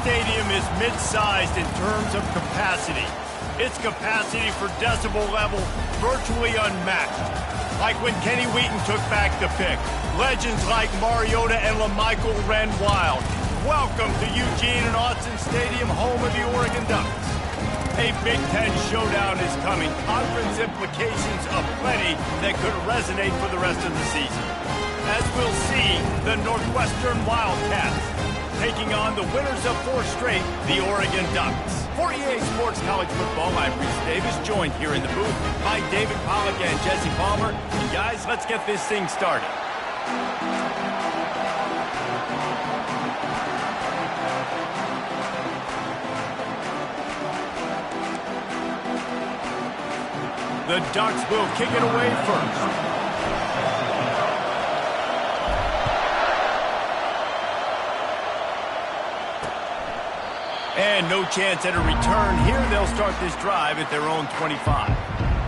stadium is mid-sized in terms of capacity. Its capacity for decibel level virtually unmatched. Like when Kenny Wheaton took back the pick. Legends like Mariota and LaMichael ran wild. Welcome to Eugene and Autzen Stadium, home of the Oregon Ducks. A Big Ten showdown is coming. Conference implications aplenty that could resonate for the rest of the season. As we'll see, the Northwestern Wildcats taking on the winners of 4 straight, the Oregon Ducks. For EA Sports College Football, I'm Reese Davis, joined here in the booth by David Pollack and Jesse Palmer. And guys, let's get this thing started. The Ducks will kick it away first. And no chance at a return here. They'll start this drive at their own 25.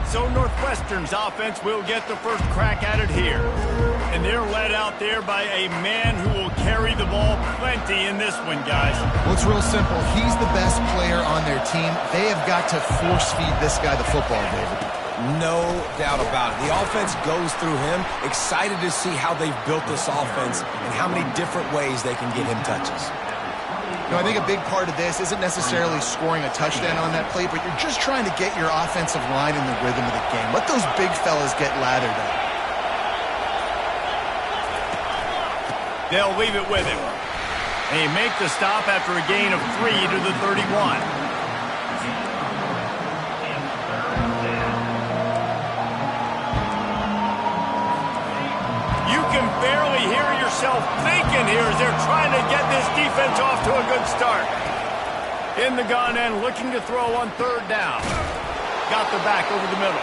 So Northwestern's offense will get the first crack at it here. And they're led out there by a man who will carry the ball plenty in this one, guys. Well, it's real simple. He's the best player on their team. They have got to force feed this guy the football, David. No doubt about it. The offense goes through him. Excited to see how they've built this offense and how many different ways they can get him touches. You know, I think a big part of this isn't necessarily scoring a touchdown on that play, but you're just trying to get your offensive line in the rhythm of the game. Let those big fellas get lathered up. They'll leave it with him. They make the stop after a gain of 3 to the 31. Barely hear yourself thinking here as they're trying to get this defense off to a good start. In the gun and looking to throw on 3rd down. Got the back over the middle.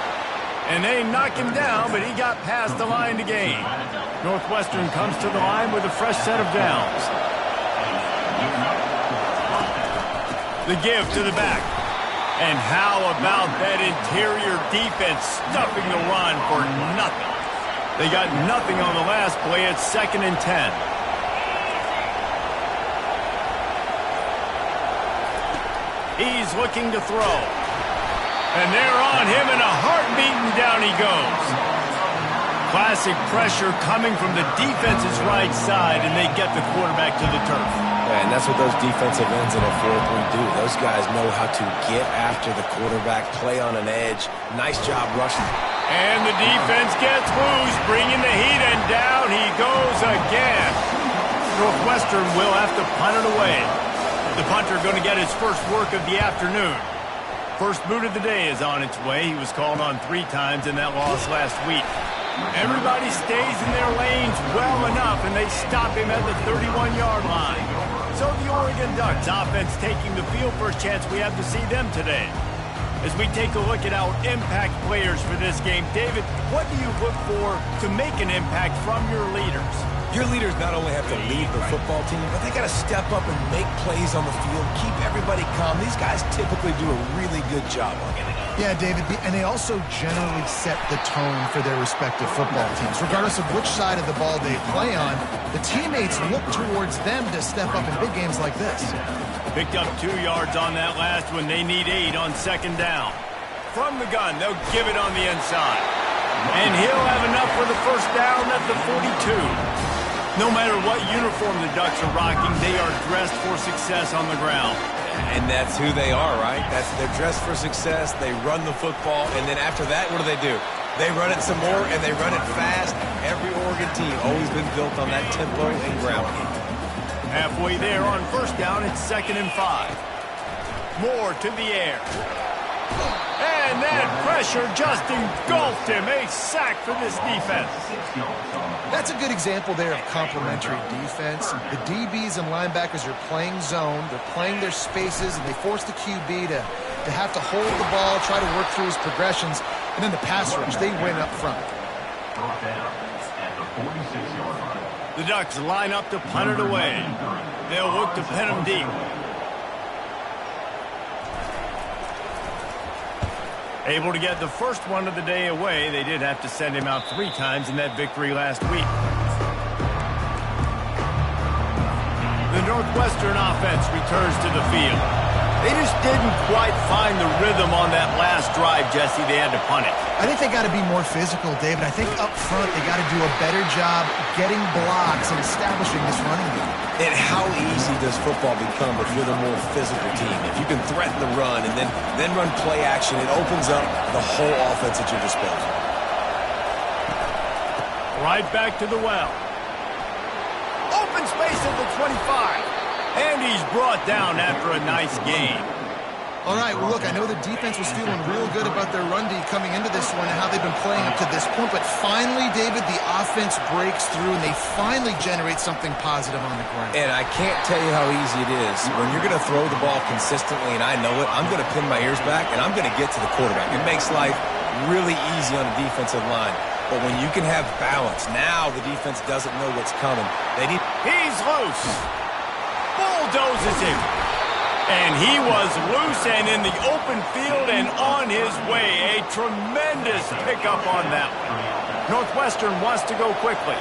And they knock him down, but he got past the line to gain. Northwestern comes to the line with a fresh set of downs. The give to the back. And how about that interior defense stuffing the run for nothing? They got nothing on the last play. It's 2nd and 10. He's looking to throw. And they're on him in a heartbeat, and down he goes. Classic pressure coming from the defense's right side, and they get the quarterback to the turf. Yeah, and that's what those defensive ends in a 4-3 do. Those guys know how to get after the quarterback, play on an edge. Nice job rushing. And the defense gets loose, bringing the heat, and down he goes again. Northwestern will have to punt it away. The punter going to get his first work of the afternoon. First boot of the day is on its way. He was called on 3 times in that loss last week. Everybody stays in their lanes well enough, and they stop him at the 31-yard line. So the Oregon Ducks offense taking the field. First chance we have to see them today. As we take a look at our impact players for this game, David, what do you look for to make an impact from your leaders? Your leaders not only have to lead the football team, but they got to step up and make plays on the field, keep everybody calm. These guys typically do a really good job on it. Yeah, David, and they also generally set the tone for their respective football teams. Regardless of which side of the ball they play on, the teammates look towards them to step up in big games like this. Picked up 2 yards on that last one. They need 8 on 2nd down. From the gun, they'll give it on the inside. And he'll have enough for the first down at the 42. No matter what uniform the Ducks are rocking, they are dressed for success on the ground. And that's who they are, right? They're dressed for success. They run the football, and then after that, what do? They run it some more, and they run it fast. Every Oregon team always been built on that tempo and ground game. Halfway there on 1st down, it's 2nd and 5. More to the air. And that pressure just engulfed him. A sack for this defense. That's a good example there of complementary defense. The DBs and linebackers are playing zone. They're playing their spaces, and they force the QB to have to hold the ball, try to work through his progressions, and then the pass rush, they win up front. The Ducks line up to punt it away. They'll look to pin him deep. Able to get the first one of the day away. They did have to send him out 3 times in that victory last week. The Northwestern offense returns to the field. They just didn't quite find the rhythm on that last drive, Jesse. They had to punt it. I think they got to be more physical, David. I think up front they got to do a better job getting blocks and establishing this running game. And how easy does football become if you're the more physical team? If you can threaten the run and then run play action, it opens up the whole offense at your disposal. Right back to the well. Open space at the 25. And he's brought down after a nice gain. All right, well, look, I know the defense was feeling real good about their run D coming into this one and how they've been playing up to this point. But finally, David, the offense breaks through and they finally generate something positive on the ground. And I can't tell you how easy it is. When you're going to throw the ball consistently, and I know it, I'm going to pin my ears back and I'm going to get to the quarterback. It makes life really easy on a defensive line. But when you can have balance, now the defense doesn't know what's coming. He's loose. Bulldozes him. And he was loose and in the open field and on his way. A tremendous pickup on that one. Northwestern wants to go quickly.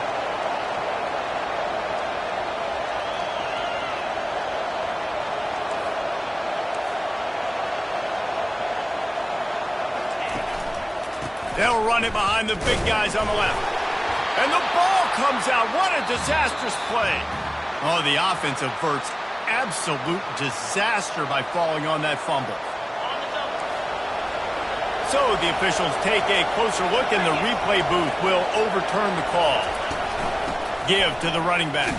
They'll run it behind the big guys on the left. And the ball comes out. What a disastrous play. Oh, the offense averts absolute disaster by falling on that fumble. So the officials take a closer look and the replay booth will overturn the call. Give to the running back.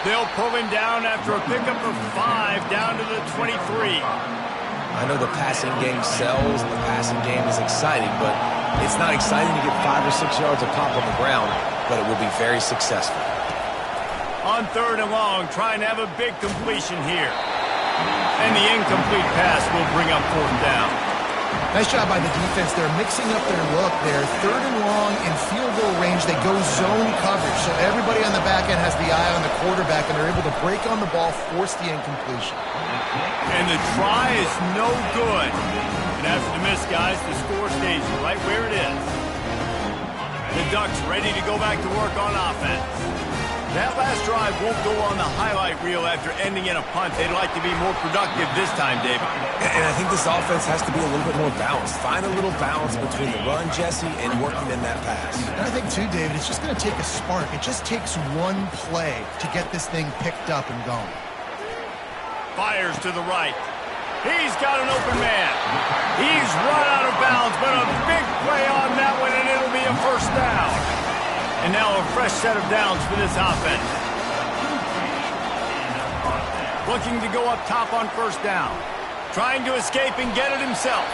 They'll pull him down after a pickup of 5 down to the 23. I know the passing game sells, the passing game is exciting, but it's not exciting to get 5 or 6 yards of pop on the ground, but it will be very successful. On 3rd and long, trying to have a big completion here. And the incomplete pass will bring up 4th down. Nice job by the defense. They're mixing up their look there. 3rd and long in field goal range. They go zone coverage. So everybody on the back end has the eye on the quarterback, and they're able to break on the ball, force the incompletion. And the try is no good. And after the miss, guys, the score stays right where it is. The Ducks ready to go back to work on offense. That last drive won't go on the highlight reel after ending in a punt. They'd like to be more productive this time, David. And I think this offense has to be a little bit more balanced. Find a little balance between the run, Jesse, and working in that pass. And I think, too, David, it's just going to take a spark. It just takes one play to get this thing picked up and going. Fires to the right. He's got an open man. He's run out of bounds, but a big play on that one, and it'll be a 1st down. And now a fresh set of downs for this offense. Looking to go up top on 1st down. Trying to escape and get it himself.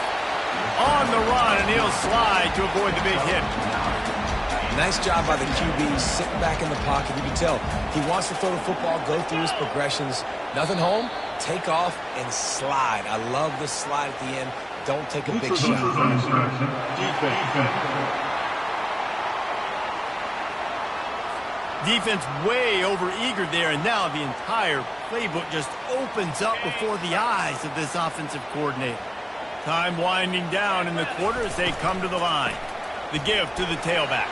On the run, and he'll slide to avoid the big hit. Nice job by the QB, sitting back in the pocket. You can tell he wants to throw the football, go through his progressions. Nothing home, take off, and slide. I love the slide at the end. Don't take a big shot. Defense way over-eager there, and now the entire playbook just opens up before the eyes of this offensive coordinator. Time winding down in the quarter as they come to the line. The give to the tailback.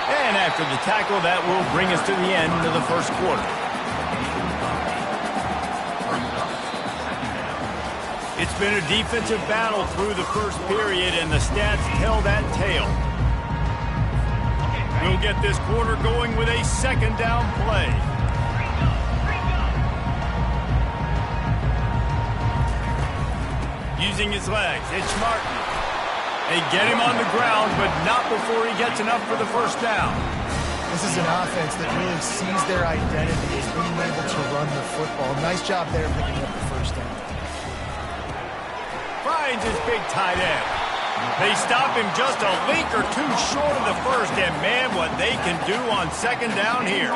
And after the tackle, that will bring us to the end of the 1st quarter. It's been a defensive battle through the 1st period, and the stats tell that tale. We'll get this quarter going with a 2nd down play. Using his legs, it's Martin. They get him on the ground, but not before he gets enough for the 1st down. This is an offense that really sees their identity as being able to run the football. Nice job there picking up the 1st down. Finds his big tight end. They stop him just a link or 2 short of the 1st, and man, what they can do on 2nd down here.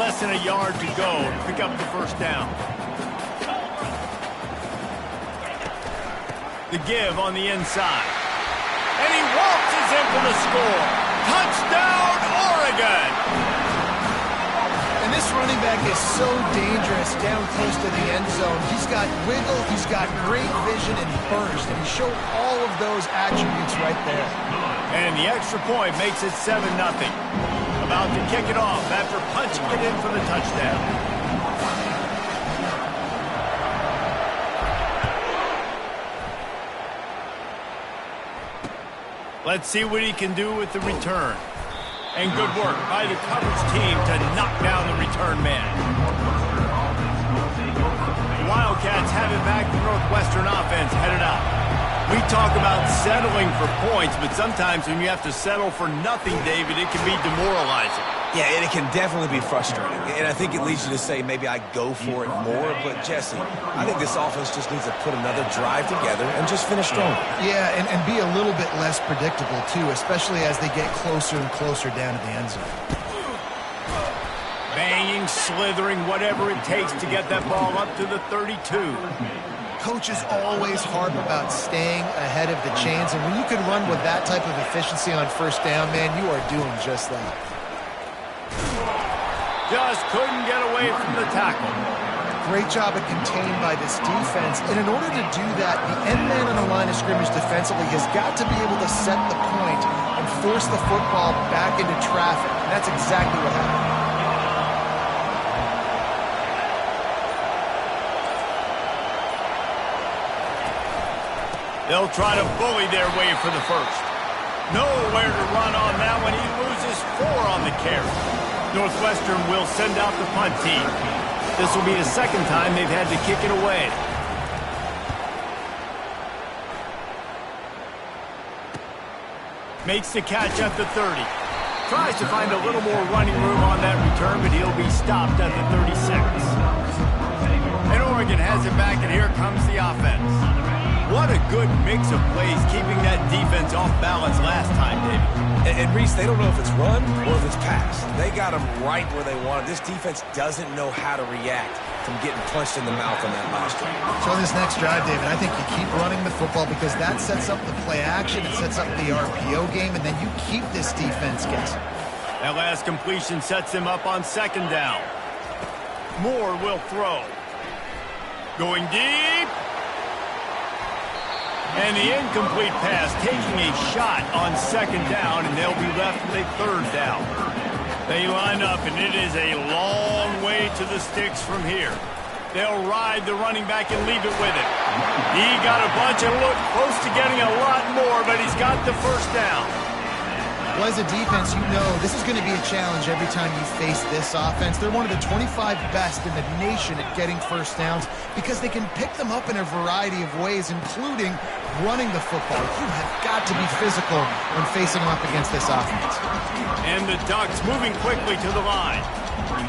Less than a yard to go to pick up the 1st down. The give on the inside. And he waltzes in for the score. Touchdown, Oregon! And this running back is so dangerous down close to the end zone. He's got wiggle, he's got great vision and burst, and he showed all of those attributes right there. And the extra point makes it 7-0. About to kick it off after punching it in for the touchdown. Let's see what he can do with the return. And good work by the coverage team to knock down the return man. The Wildcats have it back. The Northwestern offense headed out. We talk about settling for points, but sometimes when you have to settle for nothing, David, it can be demoralizing. Yeah, and it can definitely be frustrating. And I think it leads you to say maybe I go for it more. But, Jesse, I think this offense just needs to put another drive together and just finish strong. Yeah, and be a little bit less predictable, too, especially as they get closer and closer down to the end zone. Banging, slithering, whatever it takes to get that ball up to the 32. Coaches always harp about staying ahead of the chains, and when you can run with that type of efficiency on first down, man, you are doing just that. Just couldn't get away from the tackle. Great job at contained by this defense, and in order to do that, the end man on the line of scrimmage defensively has got to be able to set the point and force the football back into traffic, and that's exactly what happened. They'll try to bully their way for the first. Nowhere to run on that one. He loses 4 on the carry. Northwestern will send out the punt team. This will be the second time they've had to kick it away. Makes the catch at the 30. Tries to find a little more running room on that return, but he'll be stopped at the 36. And Oregon has it back, and here comes the offense. What a good mix of plays, keeping that defense off balance last time, David. And Reese, they don't know if it's run or if it's pass. They got them right where they want it. This defense doesn't know how to react from getting punched in the mouth on that last drive. So on this next drive, David, I think you keep running the football because that sets up the play action, it sets up the RPO game, and then you keep this defense guessing. That last completion sets him up on second down. Moore will throw. Going deep. And the incomplete pass taking a shot on second down, and they'll be left with a third down. They line up, and it is a long way to the sticks from here. They'll ride the running back and leave it with him. He got a bunch and looked close to getting a lot more, but he's got the first down. Well, as a defense, you know this is going to be a challenge every time you face this offense. They're one of the 25 best in the nation at getting first downs because they can pick them up in a variety of ways, including running the football. You have got to be physical when facing up against this offense. And the Ducks moving quickly to the line.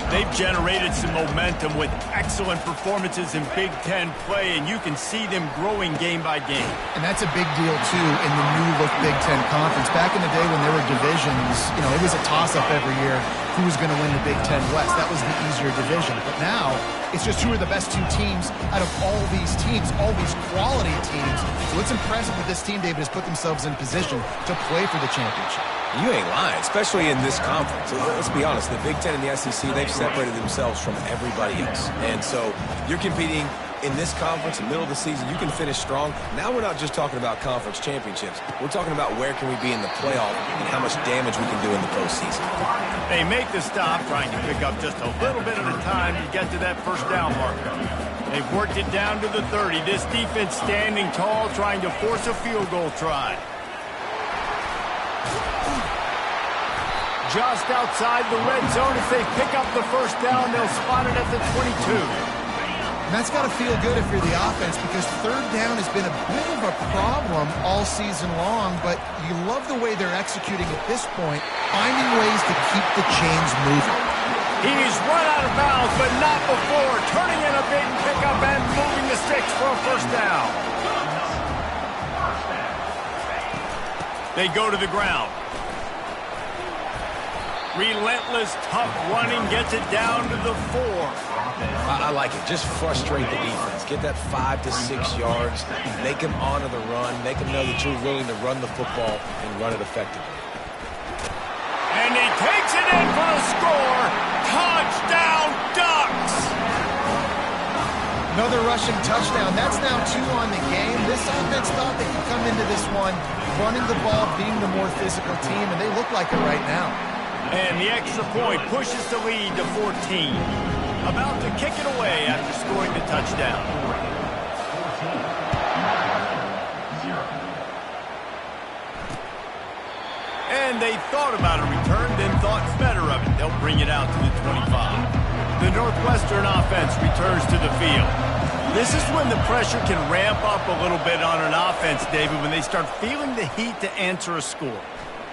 They've generated some momentum with excellent performances in Big Ten play, and you can see them growing game by game. And that's a big deal, too, in the new-look Big Ten Conference. Back in the day when there were divisions, you know, it was a toss-up every year who was going to win the Big Ten West. That was the easier division. But now, it's just who are the best 2 teams out of all these teams, all these quality teams. So it's impressive that this team, David, has put themselves in position to play for the championship. You ain't lying, especially in this conference. Let's be honest, the Big Ten and the SEC, they've separated themselves from everybody else. And so you're competing in this conference, in the middle of the season, you can finish strong. Now we're not just talking about conference championships. We're talking about where can we be in the playoff and how much damage we can do in the postseason. They make the stop, trying to pick up just a little bit at a time to get to that first down marker. They've worked it down to the 30. This defense standing tall, trying to force a field goal try. Just outside the red zone. If they pick up the first down, they'll spot it at the 22. And that's got to feel good if you're the offense because third down has been a bit of a problem all season long, but you love the way they're executing at this point, finding ways to keep the chains moving. He's run out of bounds, but not before. Turning in a big pickup and moving the sticks for a first down. They go to the ground. Relentless, tough running gets it down to the 4. I like it. Just frustrate the defense. Get that 5 to 6 yards. Make them honor the run. Make them know that you're willing to run the football and run it effectively. And he takes it in for a score. Touchdown, Ducks! Another rushing touchdown. That's now 2 on the game. This offense thought they could come into this one running the ball, being the more physical team, and they look like it right now. And the extra point pushes the lead to 14. About to kick it away after scoring the touchdown. And they thought about a return, then thought better of it. They'll bring it out to the 25. The Northwestern offense returns to the field. This is when the pressure can ramp up a little bit on an offense, David, when they start feeling the heat to answer a score.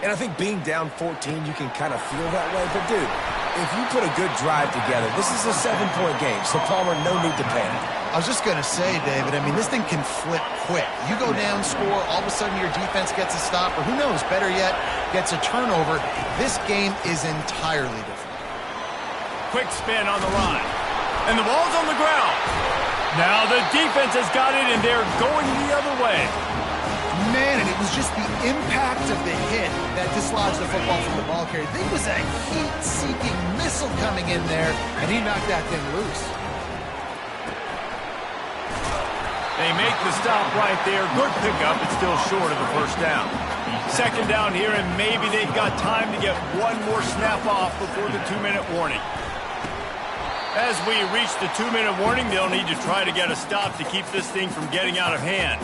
And I think being down 14, you can kind of feel that way. But, dude, if you put a good drive together, this is a 7-point game. So, Palmer, no need to panic. I was just going to say, David, I mean, this thing can flip quick. You go down, score, all of a sudden your defense gets a stop, or who knows, better yet, gets a turnover. This game is entirely different. Quick spin on the line. And the ball's on the ground. Now the defense has got it, and they're going the other way. Man, and it was just the impact of the hit that dislodged the football from the ball carrier. There was a heat-seeking missile coming in there, and he knocked that thing loose. They make the stop right there. Good pickup, but still short of the first down. Second down here, and maybe they've got time to get one more snap off before the 2-minute warning. As we reach the 2-minute warning, they'll need to try to get a stop to keep this thing from getting out of hand.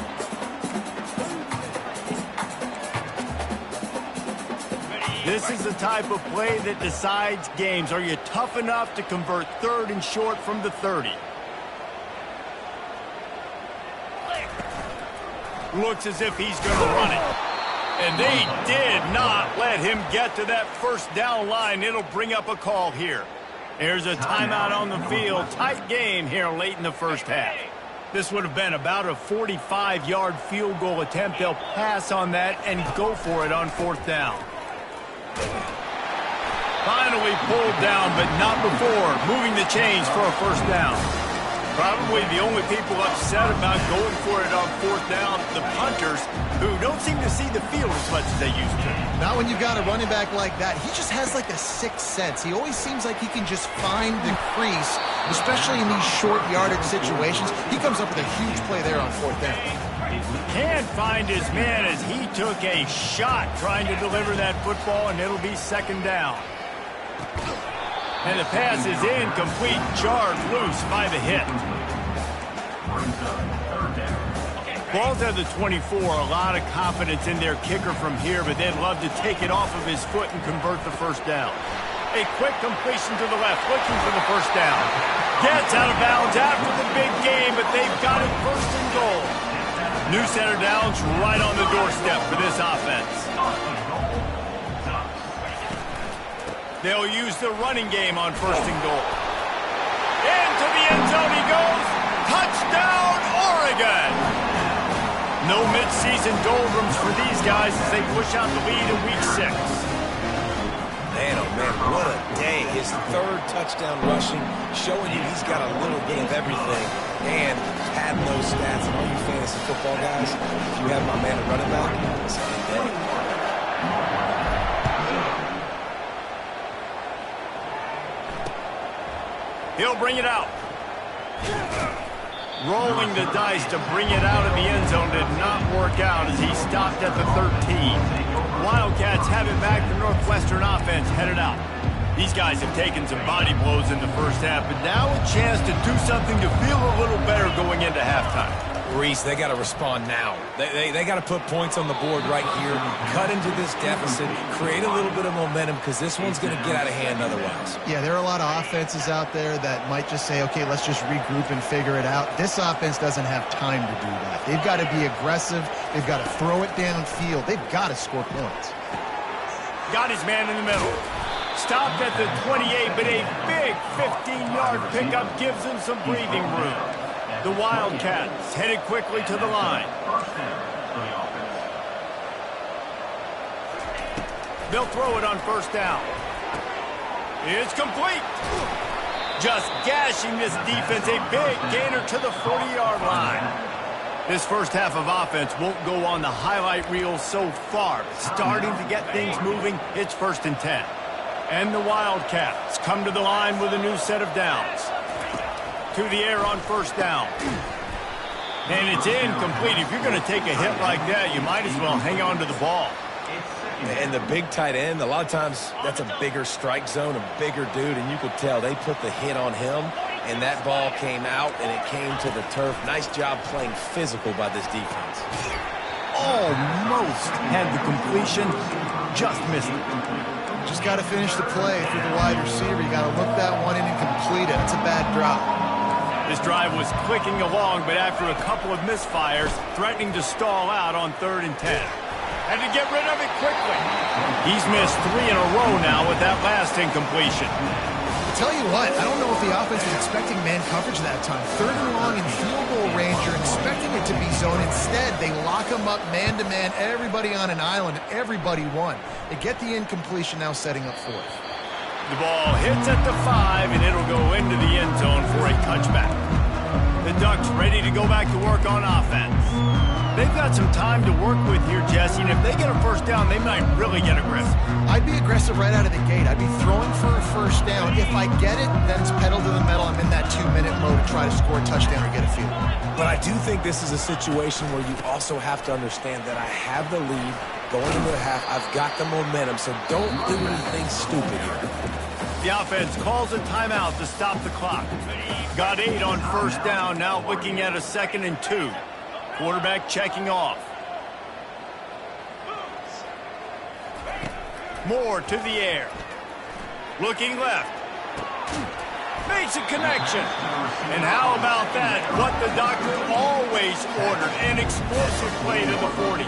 This is the type of play that decides games. Are you tough enough to convert 3rd and short from the 30? Looks as if he's going to run it. And they did not let him get to that first down line. It'll bring up a call here. There's a timeout on the field. Tight game here late in the first half. This would have been about a 45-yard field goal attempt. They'll pass on that and go for it on 4th down. Finally pulled down, but not before moving the chains for a first down. Probably the only people upset about going for it on 4th down, the punters, who don't seem to see the field as much as they used to. Not when you've got a running back like that. He just has like a sixth sense. He always seems like he can just find the crease, especially in these short yardage situations. He comes up with a huge play there on 4th down. Can't find his man as he took a shot trying to deliver that football, and it'll be 2nd down. And the pass is incomplete, jarred loose by the hit. Ball's at the 24, a lot of confidence in their kicker from here, but they'd love to take it off of his foot and convert the first down. A quick completion to the left, looking for the first down. Gets out of bounds after the big game, but they've got it 1st and goal. New center downs right on the doorstep for this offense. They'll use the running game on 1st and goal. Into the end zone he goes. Touchdown, Oregon! No midseason doldrums for these guys as they push out the lead in Week 6. Man, oh man, what a day. His 3rd touchdown rushing, showing you he's got a little bit of everything. And padding those stats. And all you fantasy football guys, if you have my man at running back, it's a good day. He'll bring it out. Rolling the dice to bring it out of the end zone did not work out as he stopped at the 13. Wildcats have it back. The Northwestern offense headed out. These guys have taken some body blows in the first half, but now a chance to do something to feel a little better going into halftime. Reese, they got to respond now. They got to put points on the board right here, cut into this deficit, create a little bit of momentum because this one's going to get out of hand otherwise. Yeah, there are a lot of offenses out there that might just say, okay, let's just regroup and figure it out. This offense doesn't have time to do that. They've got to be aggressive. They've got to throw it downfield. They've got to score points. Got his man in the middle. Stopped at the 28, but a big 15-yard pickup gives him some breathing room. The Wildcats headed quickly to the line. They'll throw it on 1st down. It's complete. Just gashing this defense, a big gainer to the 40-yard line. This first half of offense won't go on the highlight reel so far. Starting to get things moving, it's 1st and 10. And the Wildcats come to the line with a new set of downs. To the air on 1st down. And it's incomplete. If you're going to take a hit like that, you might as well hang on to the ball. And the big tight end, a lot of times that's a bigger strike zone, a bigger dude, and you could tell they put the hit on him, and that ball came out, and it came to the turf. Nice job playing physical by this defense. Almost had the completion. just missed it. Just got to finish the play through the wide receiver. You got to look that one in and complete it. It's a bad drop. This drive was clicking along, but after a couple of misfires, threatening to stall out on 3rd and 10. Had to get rid of it quickly. He's missed 3 in a row now with that last incompletion. I'll tell you what, I don't know if the offense was expecting man coverage that time. 3rd and long in field goal range, you're expecting it to be zone. Instead, they lock them up man-to-man, everybody on an island, and everybody won. They get the incompletion, now setting up 4th. The ball hits at the 5, and it'll go into the end zone for a touchback. The Ducks ready to go back to work on offense. They've got some time to work with here, Jesse, and if they get a first down, they might really get aggressive. I'd be aggressive right out of the gate. I'd be throwing for a first down. If I get it, then it's pedal to the metal. I'm in that 2-minute mode to try to score a touchdown or get a field goal. But I do think this is a situation where you also have to understand that I have the lead going into the half. I've got the momentum, so don't do anything stupid here. The offense calls a timeout to stop the clock. Got 8 on first down, now looking at a 2nd and 2. Quarterback checking off. Moore to the air. Looking left. Makes a connection. And how about that? What the doctor always ordered. An explosive play to the 40.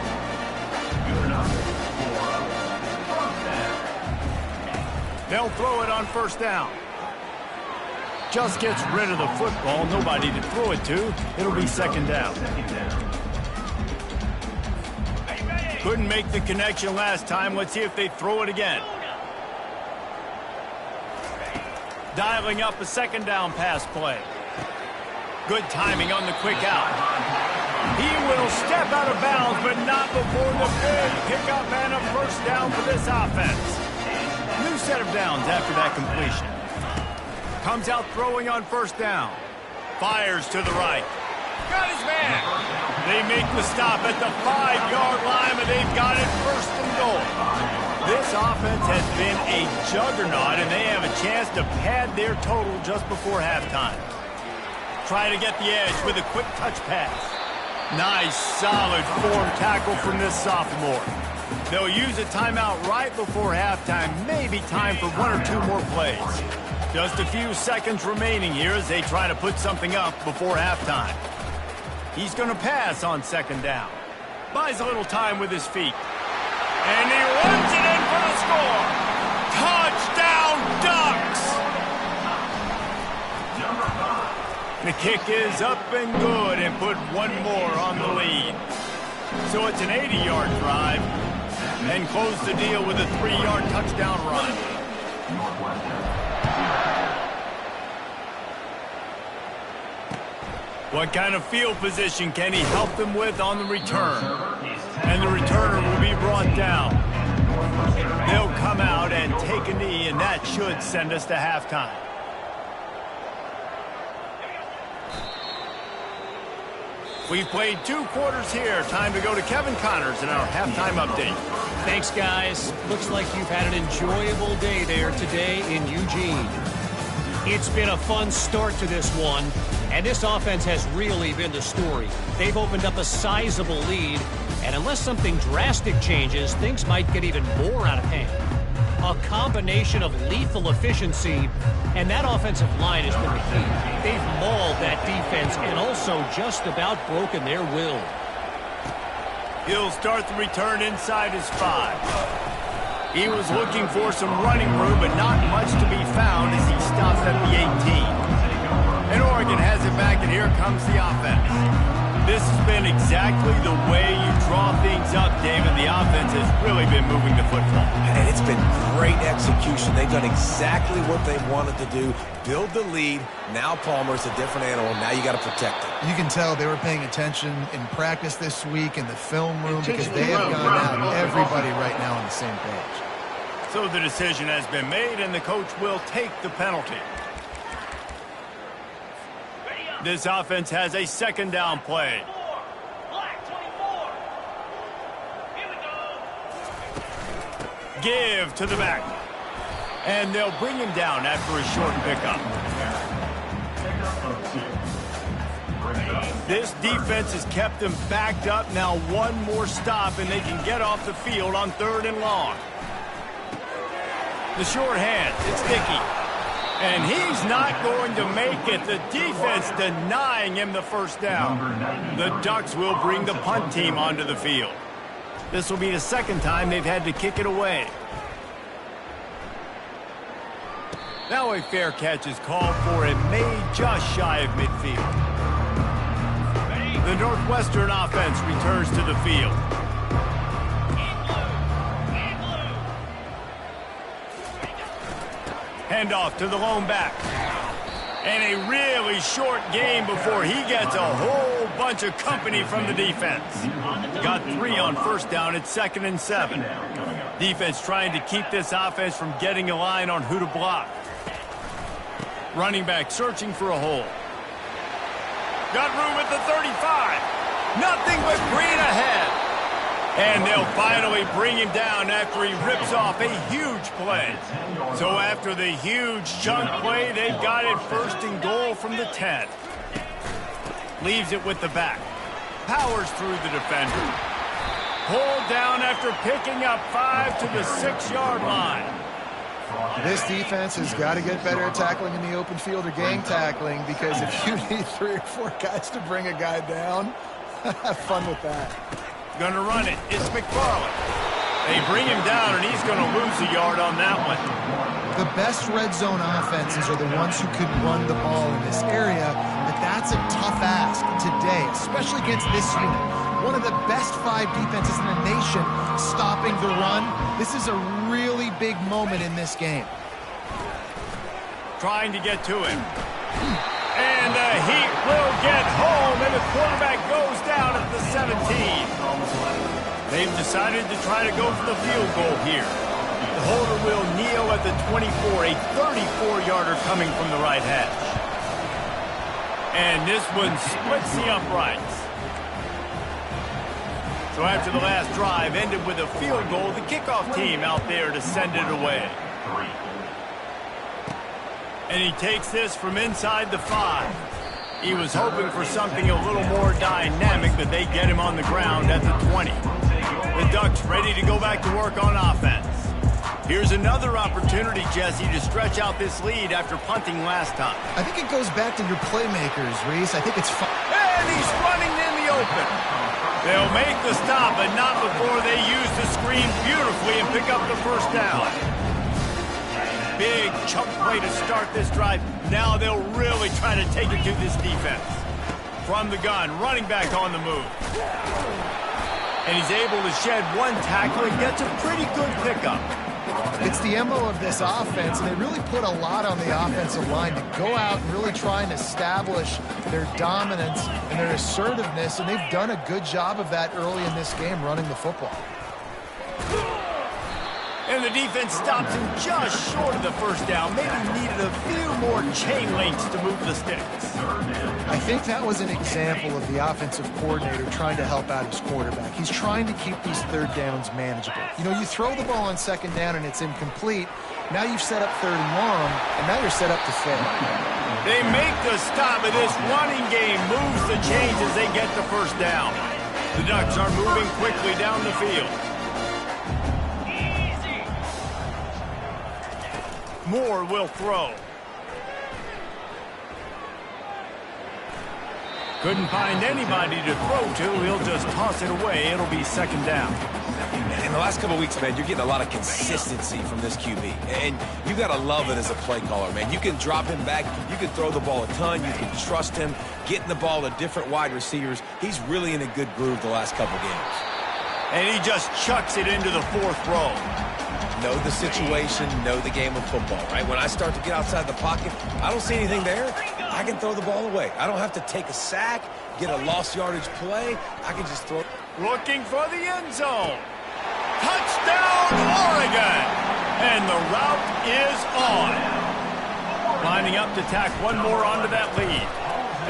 They'll throw it on first down. Just gets rid of the football. Nobody to throw it to. It'll be 2nd down. Couldn't make the connection last time. Let's see if they throw it again. Dialing up a 2nd down pass play. Good timing on the quick out. He will step out of bounds, but not before the big pickup and a first down for this offense. New set of downs after that completion. Comes out throwing on first down. Fires to the right. Got his man. They make the stop at the 5-yard line, and they've got it 1st and goal. This offense has been a juggernaut, and they have a chance to pad their total just before halftime. Try to get the edge with a quick touch pass. Nice, solid form tackle from this sophomore. They'll use a timeout right before halftime. Maybe time for 1 or 2 more plays. Just a few seconds remaining here as they try to put something up before halftime. He's going to pass on 2nd down. Buys a little time with his feet. And he runs it in for the score. Touchdown, Ducks! The kick is up and good and put 1 more on the lead. So it's an 80-yard drive and close the deal with a 3-yard touchdown run. What kind of field position can he help them with on the return? And the returner will be brought down. They'll come out and take a knee, and that should send us to halftime. We've played 2 quarters here. Time to go to Kevin Connors in our halftime update. Thanks, guys. Looks like you've had an enjoyable day there today in Eugene. It's been a fun start to this one, and this offense has really been the story. They've opened up a sizable lead, and unless something drastic changes, things might get even more out of hand. A combination of lethal efficiency, and that offensive line has been the key. They've mauled that defense and also just about broken their will. He'll start the return inside his 5. He was looking for some running room, but not much to be found as he stops at the 18. And Oregon has it back, and here comes the offense. This has been exactly the way you draw things up, David. The offense has really been moving the football. And it's been great execution. They've done exactly what they wanted to do. Build the lead. Now Palmer's a different animal. Now you got to protect it. You can tell they were paying attention in practice this week in the film room because they have gone out, everybody right now on the same page. So the decision has been made, and the coach will take the penalty. This offense has a 2nd down play. Give to the back. And they'll bring him down after a short pickup. This defense has kept them backed up. Now one more stop, and they can get off the field on 3rd and long. The short hand, it's Dickey. And he's not going to make it. The defense denying him the first down. The Ducks will bring the punt team onto the field. This will be the second time they've had to kick it away. Now a fair catch is called for and made just shy of midfield. The Northwestern offense returns to the field. Handoff to the lone back. And a really short game before he gets a whole bunch of company from the defense. Got 3 on first down at 2nd and 7. Defense trying to keep this offense from getting a line on who to block. Running back searching for a hole. Got room at the 35. Nothing but green ahead. And they'll finally bring him down after he rips off a huge play. So after the huge chunk play, they've got it 1st and goal from the 10. Leaves it with the back. Powers through the defender. Pulled down after picking up 5 to the 6-yard line. This defense has got to get better at tackling in the open field or gang tackling, because if you need 3 or 4 guys to bring a guy down, have fun with that. Gonna run it. It's McFarland. They bring him down, and he's gonna lose a yard on that one. The best red zone offenses are the ones who can run the ball in this area, but that's a tough ask today, especially against this unit. One of the best 5 defenses in the nation stopping the run. This is a really big moment in this game. Trying to get to him. And the Heat will get home, and the quarterback goes down at the 17. They've decided to try to go for the field goal here. The holder will kneel at the 24, a 34-yarder coming from the right hash. And this one splits the uprights. So after the last drive ended with a field goal, the kickoff team out there to send it away. And he takes this from inside the 5. He was hoping for something a little more dynamic, but they get him on the ground at the 20. The Ducks ready to go back to work on offense. Here's another opportunity, Jesse, to stretch out this lead after punting last time. I think it goes back to your playmakers, Reese. I think it's fun. And he's running in the open. They'll make the stop, but not before they use the screen beautifully and pick up the first down. Big chunk play to start this drive. Now they'll really try to take it to this defense. From the gun, running back on the move. And he's able to shed 1 tackle and gets a pretty good pickup. It's the MO of this offense, and they really put a lot on the offensive line to go out and really try and establish their dominance and their assertiveness, and they've done a good job of that early in this game running the football. And the defense stops him just short of the first down. Maybe needed a few more chain links to move the sticks. I think that was an example of the offensive coordinator trying to help out his quarterback. He's trying to keep these 3rd downs manageable. You know, you throw the ball on 2nd down and it's incomplete. Now you've set up 3rd and long, and now you're set up to fail. They make the stop, and this running game moves the chains as they get the first down. The Ducks are moving quickly down the field. Moore will throw. Couldn't find anybody to throw to. He'll just toss it away. It'll be 2nd down. In the last couple of weeks, man, you're getting a lot of consistency from this QB. And you got to love it as a play caller, man. You can drop him back. You can throw the ball a ton. You can trust him, getting the ball to different wide receivers. He's really in a good groove the last couple games. And he just chucks it into the 4th row. Know the situation, know the game of football, right? When I start to get outside the pocket, I don't see anything there. I can throw the ball away. I don't have to take a sack, get a lost yardage play. I can just throw. Looking for the end zone. Touchdown, Oregon! And the route is on. Lining up to tack one more onto that lead.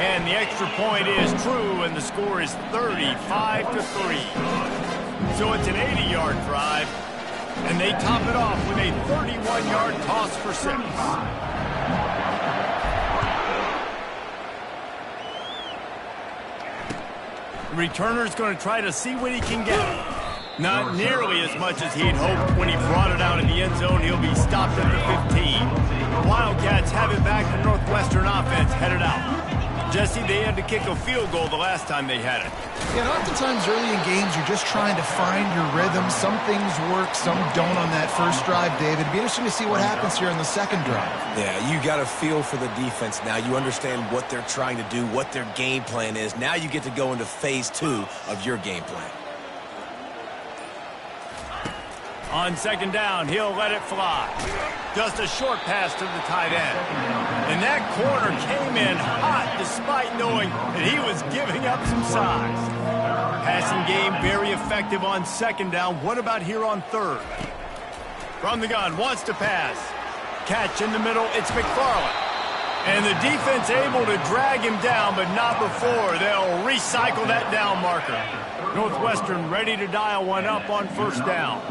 And the extra point is true, and the score is 35-3. So it's an 80-yard drive. And they top it off with a 31-yard toss for 6. The returner's going to try to see what he can get. Not nearly as much as he'd hoped when he brought it out in the end zone. He'll be stopped at the 15. Wildcats have it back. The Northwestern offense headed out. Jesse, they had to kick a field goal the last time they had it. Yeah, and oftentimes early in games, you're just trying to find your rhythm. Some things work, some don't on that first drive, David. It'd be interesting to see what happens here in the second drive. Yeah, you got a feel for the defense now. You understand what they're trying to do, what their game plan is. Now you get to go into phase 2 of your game plan. On second down, he'll let it fly. Just a short pass to the tight end. And that corner came in hot despite knowing that he was giving up some size. Passing game very effective on second down. What about here on third? From the gun, wants to pass. Catch in the middle, it's McFarland. And the defense able to drag him down, but not before. They'll recycle that down marker. Northwestern ready to dial one up on first down.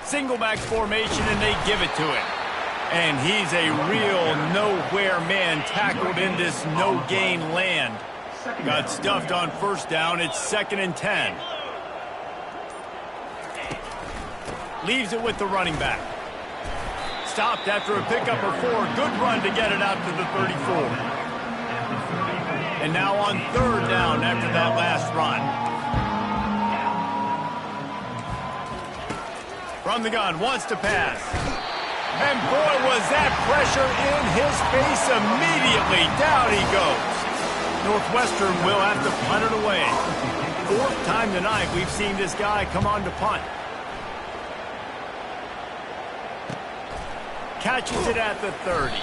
Single back formation, and they give it to him. And he's a real nowhere man tackled in this no-gain land. Got stuffed on first down. It's 2nd and 10. Leaves it with the running back. Stopped after a pickup of 4. Good run to get it out to the 34. And now on third down after that last run. From the gun, wants to pass. And boy, was that pressure in his face immediately. Down he goes. Northwestern will have to punt it away. 4th time tonight we've seen this guy come on to punt. Catches it at the 30.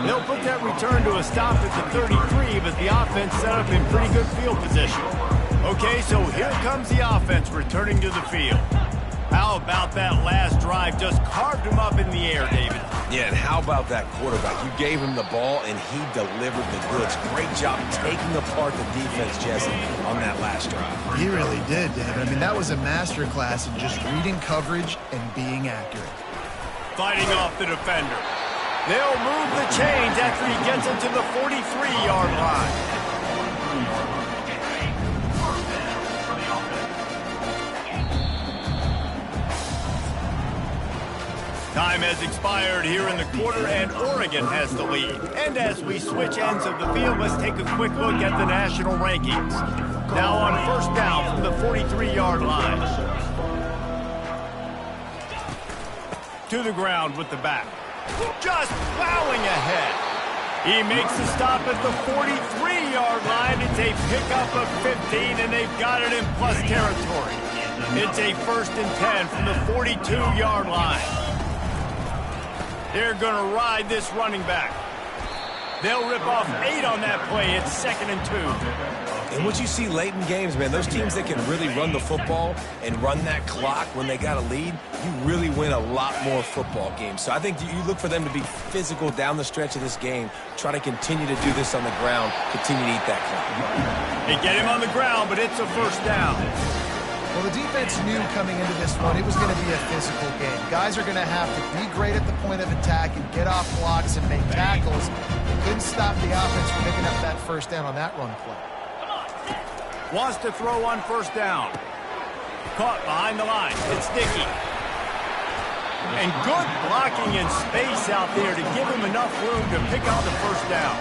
They'll put that return to a stop at the 33, but the offense set up in pretty good field position. Okay, so here comes the offense returning to the field. How about that last drive? Just carved him up in the air, David. Yeah, and how about that quarterback? You gave him the ball, and he delivered the goods. Great job taking apart the defense, Jesse, on that last drive. He really did, David. I mean, that was a masterclass in just reading coverage and being accurate. Fighting off the defender. They'll move the chains after he gets it to the 43-yard line. Time has expired here in the quarter, and Oregon has the lead. And as we switch ends of the field, let's take a quick look at the national rankings. Now on first down from the 43-yard line. To the ground with the back. Just plowing ahead. He makes the stop at the 43-yard line. It's a pickup of 15, and they've got it in plus territory. It's a 1st and 10 from the 42-yard line. They're going to ride this running back. They'll rip off 8 on that play. It's 2nd and 2. And what you see late in games, man, those teams that can really run the football and run that clock when they got a lead, you really win a lot more football games. So I think you look for them to be physical down the stretch of this game, try to continue to do this on the ground, continue to eat that clock. They get him on the ground, but it's a first down. Well, the defense knew coming into this one it was going to be a physical game. Guys are going to have to be great at the point of attack and get off blocks and make tackles. They couldn't stop the offense from picking up that first down on that run play. Wants to throw on first down. Caught behind the line. It's Dickey. And good blocking in space out there to give him enough room to pick up the first down.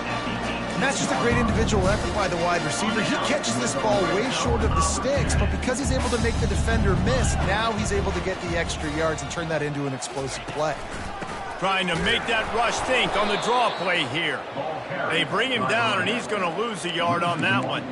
And that's just a great individual effort by the wide receiver. He catches this ball way short of the sticks, but because he's able to make the defender miss, now he's able to get the extra yards and turn that into an explosive play. Trying to make that rush think on the draw play here. They bring him down, and he's going to lose a yard on that one.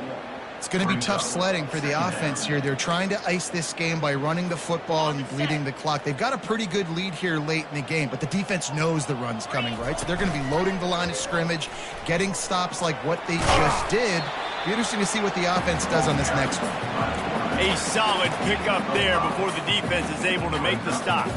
It's going to be tough sledding for the offense here. They're trying to ice this game by running the football and bleeding the clock. They've got a pretty good lead here late in the game, but the defense knows the run's coming, right? So they're going to be loading the line of scrimmage, getting stops like what they just did. Be interesting to see what the offense does on this next one. A solid pickup there before the defense is able to make the stop.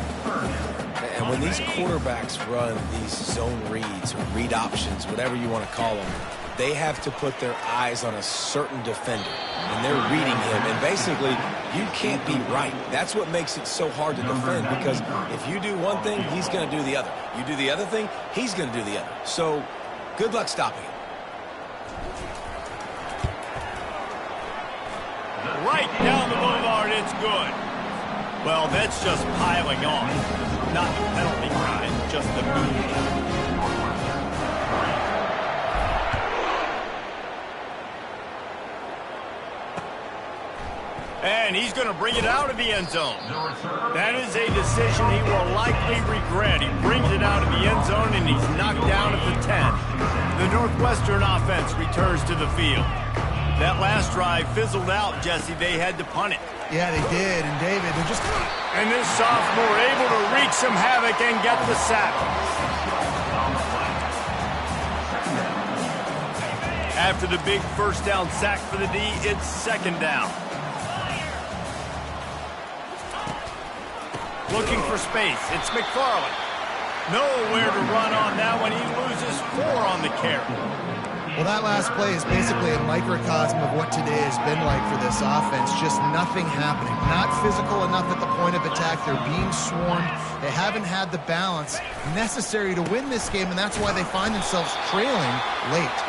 And when these quarterbacks run these zone reads or read options, whatever you want to call them, they have to put their eyes on a certain defender, and they're reading him. And basically, you can't be right. That's what makes it so hard to defend, because if you do one thing, he's going to do the other. You do the other thing, he's going to do the other. So good luck stopping him. Right down the boulevard, it's good. Well, that's just piling on. Not the penalty kind, just the move. And he's going to bring it out of the end zone. That is a decision he will likely regret. He brings it out of the end zone, and he's knocked down at the 10. The Northwestern offense returns to the field. That last drive fizzled out, Jesse. They had to punt it. Yeah, they did. And, David, they're just... And this sophomore able to wreak some havoc and get the sack. After the big first down sack for the D, it's second down. Looking for space. It's McFarland. Nowhere to run on that one. He loses 4 on the carry. Well, that last play is basically a microcosm of what today has been like for this offense. Just nothing happening. Not physical enough at the point of attack. They're being swarmed. They haven't had the balance necessary to win this game, and that's why they find themselves trailing late.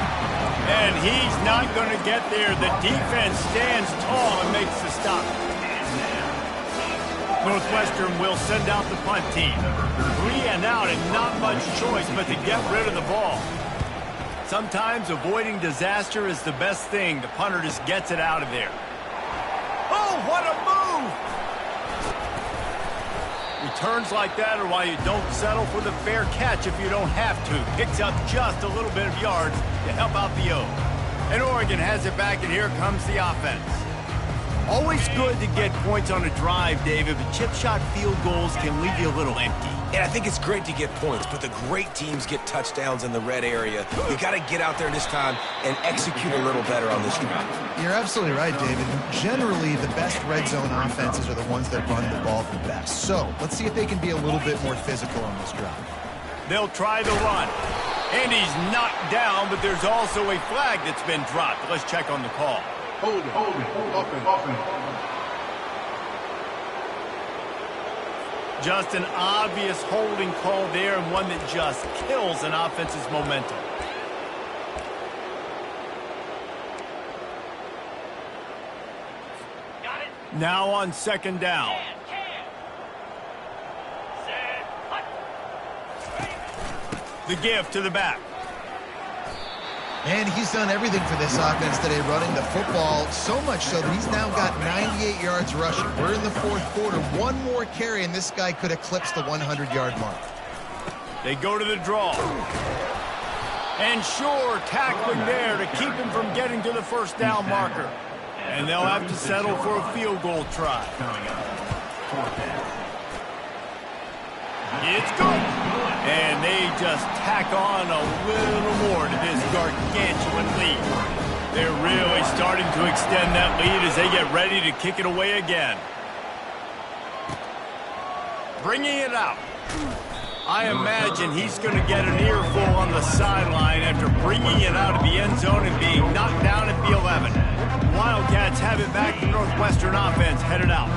And he's not going to get there. The defense stands tall and makes the stop. Northwestern will send out the punt team. 3 and out and not much choice but to get rid of the ball. Sometimes avoiding disaster is the best thing. The punter just gets it out of there. Oh, what a move! Returns like that are why you don't settle for the fair catch if you don't have to. Picks up just a little bit of yards to help out the O. And Oregon has it back, and here comes the offense. Always good to get points on a drive, David, but chip shot field goals can leave you a little empty. And I think it's great to get points, but the great teams get touchdowns in the red area. You got to get out there this time and execute a little better on this drive. You're absolutely right, David. Generally, the best red zone offenses are the ones that run the ball the best. So let's see if they can be a little bit more physical on this drive. They'll try the run. And he's knocked down, but there's also a flag that's been dropped. Let's check on the call. Hold it, open. Just an obvious holding call there, and one that just kills an offense's momentum. Now on second down. The give to the back. And he's done everything for this offense today, running the football, so much so that he's now got 98 yards rushing. We're in the fourth quarter. One more carry, and this guy could eclipse the 100-yard mark. They go to the draw. And sure, tackling there to keep him from getting to the first down marker. And they'll have to settle for a field goal try. It's good. And they just tack on a little more to this gargantuan lead. They're really starting to extend that lead as they get ready to kick it away again. Bringing it out. I imagine he's going to get an earful on the sideline after bringing it out of the end zone and being knocked down at the 11. Wildcats have it back. The Northwestern offense headed out.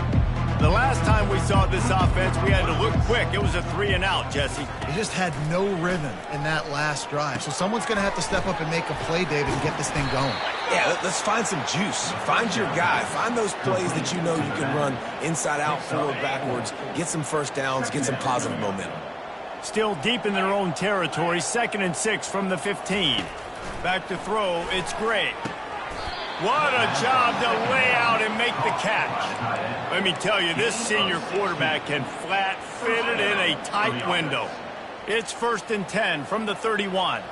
The last time we saw this offense, we had to look quick. It was a 3 and out, Jesse. They just had no rhythm in that last drive. So someone's going to have to step up and make a play, David, and get this thing going. Yeah, let's find some juice. Find your guy. Find those plays that you know you can run inside out, forward, backwards. Get some first downs. Get some positive momentum. Still deep in their own territory. 2nd and 6 from the 15. Back to throw. It's Gray. What a job to lay out and make the catch. Let me tell you, this senior quarterback can flat fit it in a tight window. It's 1st and 10 from the 31.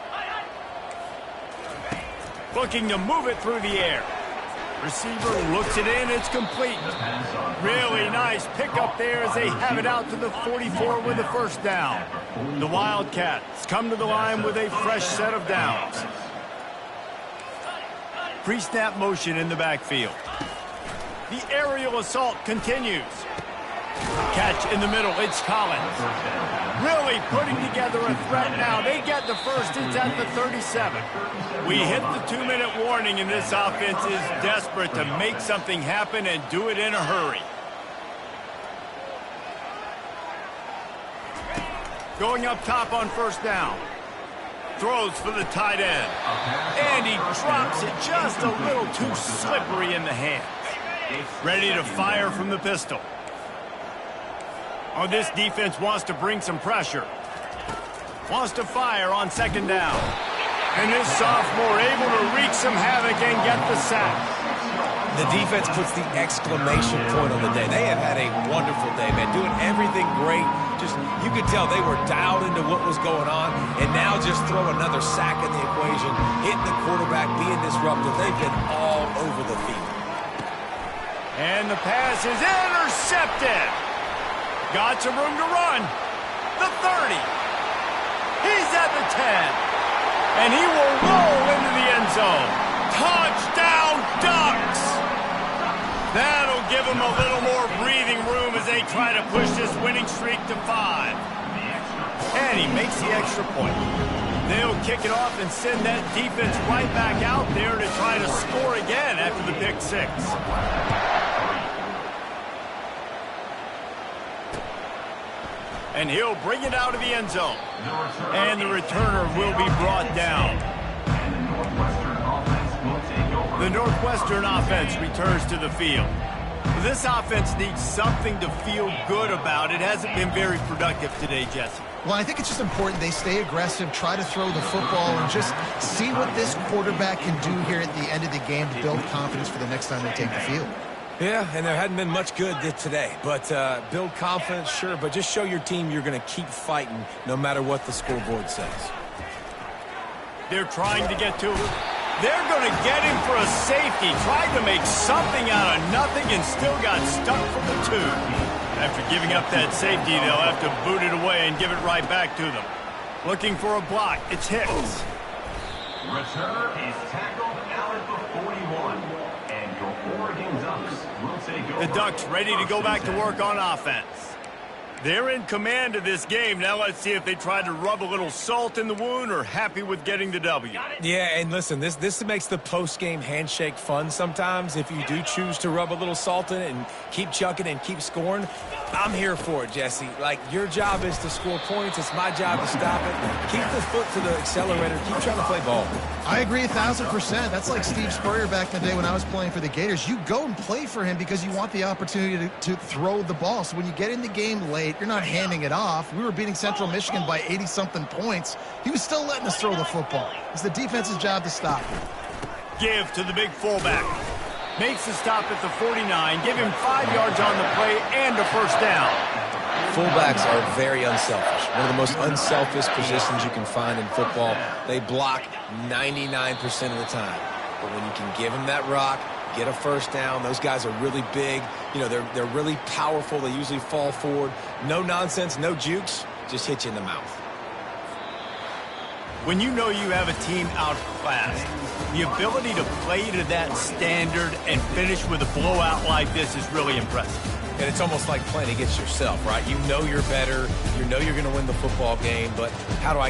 Looking to move it through the air. Receiver looks it in. It's complete. Really nice pickup there as they have it out to the 44 with the first down. The Wildcats come to the line with a fresh set of downs. Pre-snap motion in the backfield. The aerial assault continues. Catch in the middle. It's Collins. Really putting together a threat now. They get the first. It's at the 37. We hit the 2-minute warning, and this offense is desperate to make something happen and do it in a hurry. Going up top on first down. Throws for the tight end. And he drops it just a little too slippery in the hand. Ready to fire from the pistol. Oh, this defense wants to bring some pressure. Wants to fire on second down. And this sophomore able to wreak some havoc and get the sack. The defense puts the exclamation point on the day. They have had a wonderful day, man, doing everything great. Just, you could tell they were dialed into what was going on, and now just throw another sack in the equation, hitting the quarterback, being disruptive. They've been all over the field. And the pass is intercepted. Got some room to run. The 30. He's at the 10. And he will roll into the end zone. Touchdown, Ducks! That'll give them a little more breathing room as they try to push this winning streak to 5. And he makes the extra point. They'll kick it off and send that defense right back out there to try to score again after the pick 6. And he'll bring it out of the end zone. And the returner will be brought down. The Northwestern offense returns to the field. This offense needs something to feel good about. It hasn't been very productive today, Jesse. Well, I think it's just important they stay aggressive, try to throw the football, and just see what this quarterback can do here at the end of the game to build confidence for the next time they take the field. Yeah, and there hadn't been much good today. But build confidence, sure, but just show your team you're going to keep fighting no matter what the scoreboard says. They're trying to get to it. They're going to get him for a safety. Tried to make something out of nothing and still got stuck for the 2. After giving up that safety, they'll have to boot it away and give it right back to them. Looking for a block. It's Hicks. Returner is tackled out at the 41. And your Oregon Ducks will take over. The Ducks ready to go back to work on offense. They're in command of this game. Now let's see if they try to rub a little salt in the wound or happy with getting the W. Yeah, and listen, this makes the post-game handshake fun sometimes. If you do choose to rub a little salt in it and keep chucking and keep scoring, I'm here for it, Jesse. Like, your job is to score points. It's my job to stop it. Keep the foot to the accelerator. Keep trying to play ball. I agree 1,000%. That's like Steve Spurrier back in the day when I was playing for the Gators. You go and play for him because you want the opportunity to throw the ball. So when you get in the game late, you're not handing it off. We were beating Central Michigan by 80-something points. He was still letting us throw the football. It's the defense's job to stop him. Give to the big fullback. Makes the stop at the 49. Give him 5 yards on the play and a first down. Fullbacks are very unselfish. One of the most unselfish positions you can find in football. They block 99% of the time. But when you can give them that rock, get a first down, those guys are really big. You know, they're really powerful. They usually fall forward. No nonsense, no jukes, just hit you in the mouth. When you know you have a team outclassed, the ability to play to that standard and finish with a blowout like this is really impressive. And it's almost like playing against yourself, right? You know you're better. You know you're going to win the football game, but how do I